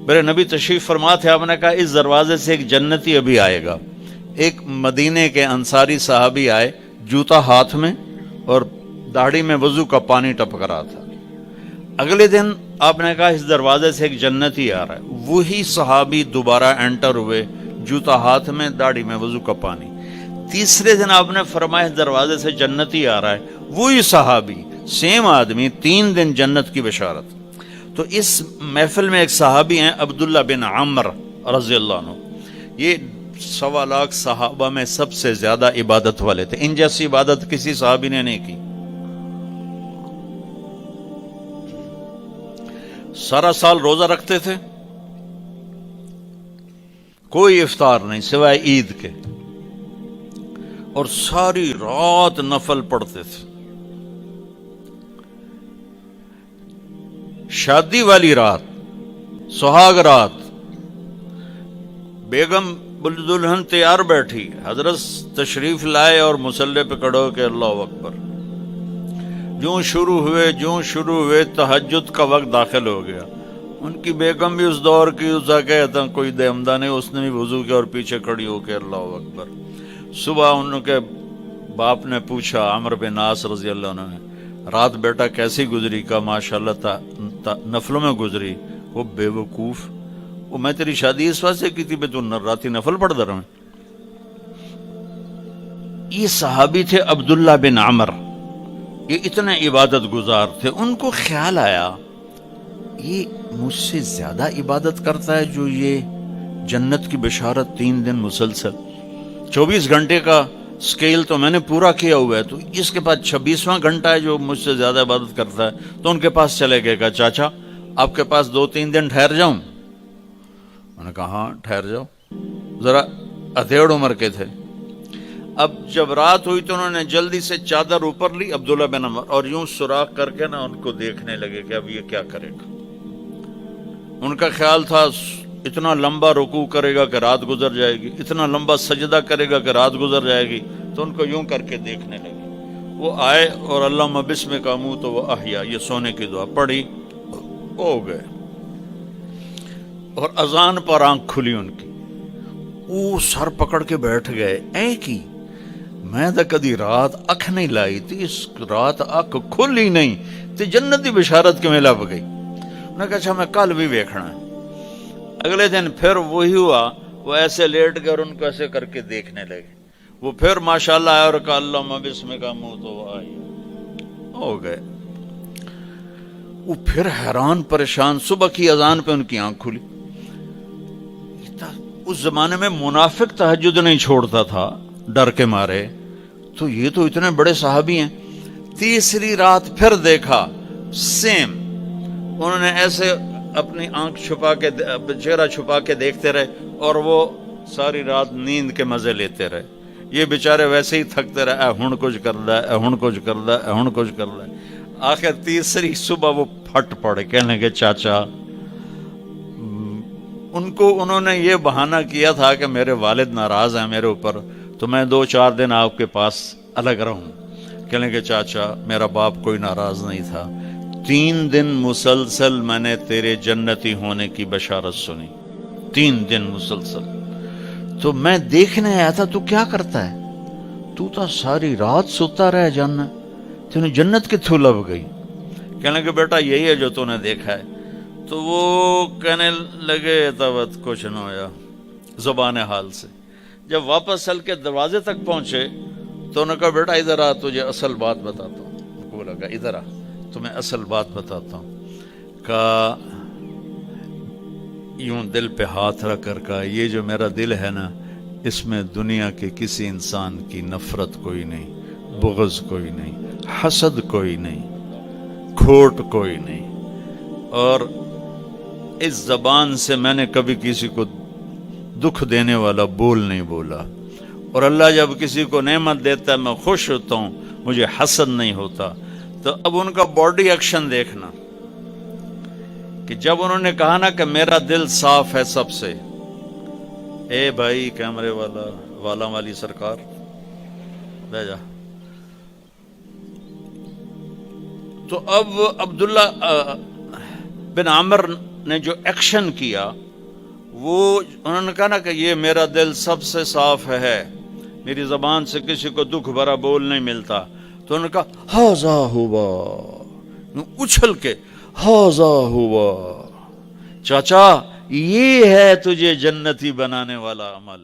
میرے نبی تشریف فرما تھے، آپ نے کہا اس دروازے سے ایک جنتی ابھی آئے گا۔ ایک مدینے کے انصاری صحابی آئے، جوتا ہاتھ میں اور داڑھی میں وضو کا پانی ٹپک رہا تھا۔ اگلے دن آپ نے کہا اس دروازے سے ایک جنتی آ رہا ہے، وہی صحابی دوبارہ انٹر ہوئے، جوتا ہاتھ میں، داڑھی میں وضو کا پانی۔ تیسرے دن آپ نے فرمایا اس دروازے سے جنتی آ رہا ہے، وہی صحابی، سیم آدمی، 3 دن جنت کی بشارت۔ تو اس محفل میں ایک صحابی ہیں عبداللہ بن عمر رضی اللہ عنہ، یہ 1.25 لاکھ صحابہ میں سب سے زیادہ عبادت والے تھے، ان جیسی عبادت کسی صحابی نے نہیں کی۔ سارا سال روزہ رکھتے تھے، کوئی افطار نہیں سوائے عید کے، اور ساری رات نفل پڑھتے تھے۔ شادی والی رات، سہاگ رات، بیگم دلہن تیار بیٹھی، حضرت تشریف لائے اور مصلی پہ کھڑے ہو کے اللہ اکبر، جوں شروع ہوئے تہجد کا وقت داخل ہو گیا۔ ان کی بیگم بھی اس دور کی، اسا کہتا کوئی دہمدہ نہیں، اس نے بھی وضو کیا اور پیچھے کھڑی ہو کے اللہ اکبر۔ صبح ان کے باپ نے پوچھا، عمر بن عاص رضی اللہ عنہ نے، رات بیٹا کیسی گزری؟ کا ماشاءاللہ نفلوں میں گزری۔ وہ بے وقوف، وہ میں تیری شادی اس واسطے کی تھی بے تو راتی نفل پڑھ در میں۔ یہ صحابی تھے عبداللہ بن عمر، یہ اتنے عبادت گزار تھے۔ ان کو خیال آیا یہ مجھ سے زیادہ عبادت کرتا ہے جو یہ جنت کی بشارت 3 دن مسلسل، 24 گھنٹے کا سکیل تو میں نے پورا کیا ہوا ہے، تو اس کے بعد 26واں گھنٹہ ہے جو مجھ سے زیادہ عبادت کرتا ہے۔ تو ان کے پاس چلے گئے، کہا چاچا آپ کے پاس 2-3 دن ٹھہر جاؤں؟ انہوں نے کہا ہاں ٹھہر جاؤ، ذرا ادھیڑ عمر کے تھے۔ اب جب رات ہوئی تو انہوں نے جلدی سے چادر اوپر لی عبداللہ بن عمر، اور یوں سوراخ کر کے نا ان کو دیکھنے لگے کہ اب یہ کیا کرے گا۔ ان کا خیال تھا اتنا لمبا رکوع کرے گا کہ رات گزر جائے گی، اتنا لمبا سجدہ کرے گا کہ رات گزر جائے گی، تو ان کو یوں کر کے دیکھنے لگے۔ وہ آئے اور اللہم بسمک اموت و احیا، یہ سونے کی دعا پڑھی، ہو گئے۔ اور اذان پر آنکھ کھلی ان کی، وہ سر پکڑ کے بیٹھ گئے، اے کی میں تو کدی رات اکھ نہیں لائی تھی، اس رات اکھ کھل ہی نہیں تے جنتی بشارت کے میں لب گئی۔ انہوں نے کہا اچھا میں کل بھی ویکھنا ہے۔ اگلے دن پھر وہی ہوا، وہ ایسے لیٹ گئے اور ان کو ایسے کر کے دیکھنے لگے۔ وہ پھر ماشاءاللہ آیا اور کہا اللہم بسمک اموت و احیا، ہو گئے۔ وہ پھر حیران پریشان، صبح کی اذان پہ ان کی آنکھ کھلی۔ اس زمانے میں منافق تہجد نہیں چھوڑتا تھا ڈر کے مارے، تو یہ تو اتنے بڑے صحابی ہیں۔ تیسری رات پھر دیکھا سیم، انہوں نے ایسے اپنی آنکھ چھپا کے، چہرہ چھپا کے دیکھتے رہے، اور وہ ساری رات نیند کے مزے لیتے رہے۔ یہ بیچارے ویسے ہی تھکتے رہے، ہن کچھ کردا ہے، ہن کچھ کردا ہے، ہن کچھ کردا ہے۔ آخر تیسری صبح وہ پھٹ پڑے، کہنے لگے چاچا، ان کو انہوں نے یہ بہانہ کیا تھا کہ میرے والد ناراض ہیں میرے اوپر، تو میں 2-4 دن آپ کے پاس الگ رہوں۔ کہنے لگے چاچا میرا باپ کوئی ناراض نہیں تھا، 3 دن مسلسل میں نے تیرے جنتی ہونے کی بشارت سنی، 3 دن مسلسل، تو میں دیکھنے آیا تھا تو کیا کرتا ہے، تو تا ساری رات سوتا رہ جانا، تینے جنت کتھوں لب گئی؟ کہنے لگے بیٹا یہی ہے جو تو نے دیکھا ہے۔ تو وہ کہنے لگے تب کچھ نہ ہویا زبان حال سے۔ جب واپس چل کے دروازے تک پہنچے تو انہوں نے کہا بیٹا ادھر آ، تجھے اصل بات بتاتا ہوں۔ ان کو لگا ادھر آ تمہیں اصل بات بتاتا ہوں۔ کہا یوں دل پہ ہاتھ رکھ کر کہا یہ جو میرا دل ہے نا، اس میں دنیا کے کسی انسان کی نفرت کوئی نہیں، بغض کوئی نہیں، حسد کوئی نہیں، کھوٹ کوئی نہیں، اور اس زبان سے میں نے کبھی کسی کو دکھ دینے والا بول نہیں بولا، اور اللہ جب کسی کو نعمت دیتا ہے میں خوش ہوتا ہوں، مجھے حسد نہیں ہوتا۔ تو اب ان کا باڈی ایکشن دیکھنا کہ جب انہوں نے کہا نا کہ میرا دل صاف ہے سب سے، اے بھائی کیمرے والا والی سرکار لے جا، تو اب عبداللہ بن عمر نے جو ایکشن کیا وہ انہوں نے کہا نا کہ یہ میرا دل سب سے صاف ہے، میری زبان سے کسی کو دکھ بھرا بول نہیں ملتا، تو انہوں نے کہا ہاذا ہوا، اچھل کے ہاذا ہوا، چاچا یہ ہے تجھے جنتی بنانے والا عمل۔